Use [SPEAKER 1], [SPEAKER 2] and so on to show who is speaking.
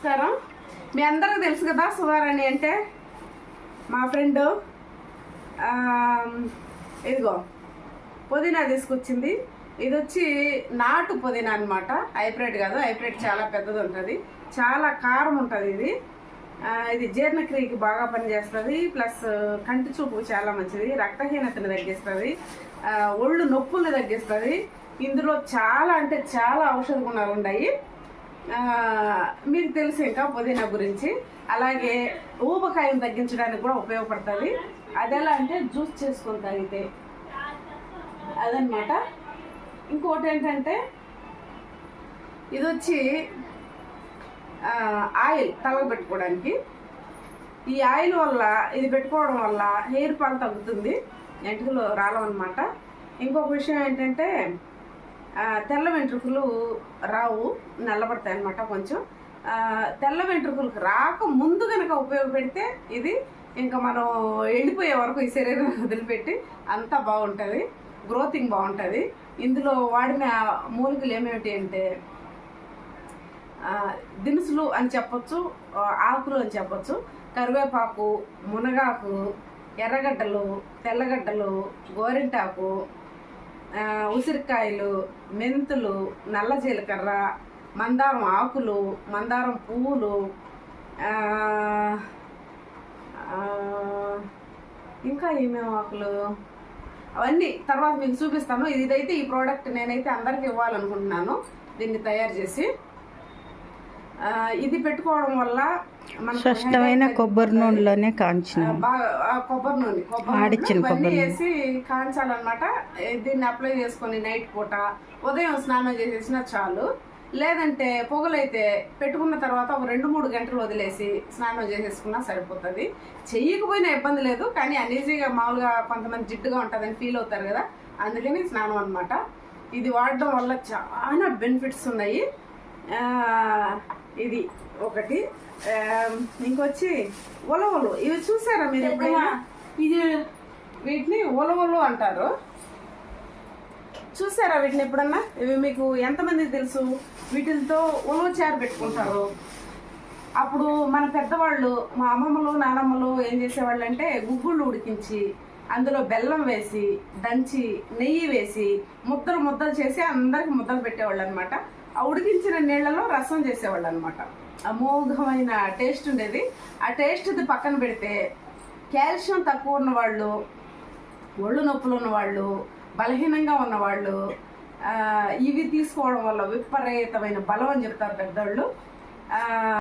[SPEAKER 1] నమస్కారం. మీ అందరికీ తెలుసు కదా సుధారాణి అంటే మా ఫ్రెండ్. ఇదిగో పుదీనా తీసుకొచ్చింది. ఇది వచ్చి నాటు పుదీనా అనమాట, హైబ్రిడ్ కాదు. హైబ్రిడ్ చాలా పెద్దది ఉంటుంది, చాలా కారం ఉంటుంది. ఇది జీర్ణక్రియకి బాగా పనిచేస్తుంది, ప్లస్ కంటి చూపు చాలా మంచిది, రక్తహీనతను తగ్గిస్తుంది, ఒళ్ళు నొప్పుల్ని తగ్గిస్తుంది. ఇందులో చాలా అంటే చాలా ఔషధ గుణాలు ఉన్నాయి. మీకు తెలుసు ఇంకా పుదీనా గురించి. అలాగే ఊబకాయం తగ్గించడానికి కూడా ఉపయోగపడుతుంది. అది ఎలా అంటే జ్యూస్ చేసుకొని తాగితే అదనమాట. ఇంకోటి ఏంటంటే ఇది వచ్చి ఆయిల్ తలకు పెట్టుకోవడానికి. ఈ ఆయిల్ వల్ల ఇది పెట్టుకోవడం వల్ల హెయిర్ ఫాల్ తగ్గుతుంది, ఎంటుకలు రాలవన్నమాట. ఇంకొక విషయం ఏంటంటే తెల్ల వెంట్రుకలు రావు, నల్లబడతాయి అన్నమాట. కొంచెం తెల్ల వెంట్రుకలకు రాక ముందు కనుక ఉపయోగపెడితే ఇది ఇంకా మనం వెళ్ళిపోయే వరకు ఈ శరీరం వదిలిపెట్టి అంతా బాగుంటుంది, గ్రోతింగ్ బాగుంటుంది. ఇందులో వాడిన మూలికలు ఏమేమిటి అంటే దినుసులు అని చెప్పొచ్చు, ఆకులు అని చెప్పొచ్చు. కరివేపాకు, మునగాకు, ఎర్రగడ్డలు, తెల్లగడ్డలు, గోరింటాకు, ఉసిరికాయలు, మెంతులు, నల్ల జీలకర్ర, మందారం ఆకులు, మందారం పువ్వులు, ఇంకా ఏమేమి ఆకులు అవన్నీ తర్వాత మీకు చూపిస్తాను. ఇదైతే ఈ ప్రోడక్ట్ నేనైతే అందరికి ఇవ్వాలనుకుంటున్నాను, దీన్ని తయారు చేసి. ఇది పెట్టుకోవడం వల్ల
[SPEAKER 2] స్పష్టమైన కొబ్బరి నూనెలోనే కాంచిన
[SPEAKER 1] కొబ్బరి నూనె వేసి కాంచాలన్నమాట. దీన్ని అప్లై చేసుకొని నైట్ పూట ఉదయం స్నానం చేసేసినా చాలు. లేదంటే పొగలైతే పెట్టుకున్న తర్వాత ఒక 2-3 గంటలు వదిలేసి స్నానం చేసేసుకున్నా సరిపోతుంది. చెయ్యకపోయినా ఇబ్బంది లేదు, కానీ అనీజీగా మామూలుగా కొంతమంది జిడ్డుగా ఉంటుందని ఫీల్ అవుతారు కదా, అందుకని స్నానం అనమాట. ఇది వాడడం వల్ల చాలా బెనిఫిట్స్ ఉన్నాయి. ఇది ఒకటి. ఇంకొచ్చి ఉలవలు, ఇవి చూసారా మీరు ఎప్పుడైనా? వీటిని ఉలవలు అంటారు, చూసారా వీటిని ఎప్పుడన్నా? ఇవి మీకు ఎంతమందికి తెలుసు? వీటితో ఉలవ చారు పెట్టుకుంటారు. అప్పుడు మన పెద్దవాళ్ళు, మా అమ్మమ్మలు నానమ్మలు ఏం చేసేవాళ్ళు అంటే గుగ్గుళ్ళు ఉడికించి అందులో బెల్లం వేసి దంచి నెయ్యి వేసి ముద్దలు చేసి అందరికి ముద్దలు పెట్టేవాళ్ళు అనమాట. ఆ ఉడికించిన నీళ్లలో రసం చేసేవాళ్ళు అనమాట. అమోఘమైన టేస్ట్ ఉండేది. ఆ టేస్ట్ పక్కన పెడితే కాల్షియం తక్కువ ఉన్నవాళ్ళు, ఒళ్ళు నొప్పులు ఉన్నవాళ్ళు, బలహీనంగా ఉన్నవాళ్ళు ఇవి తీసుకోవడం వల్ల విపరీతమైన బలం అని చెప్తారు పెద్దవాళ్ళు.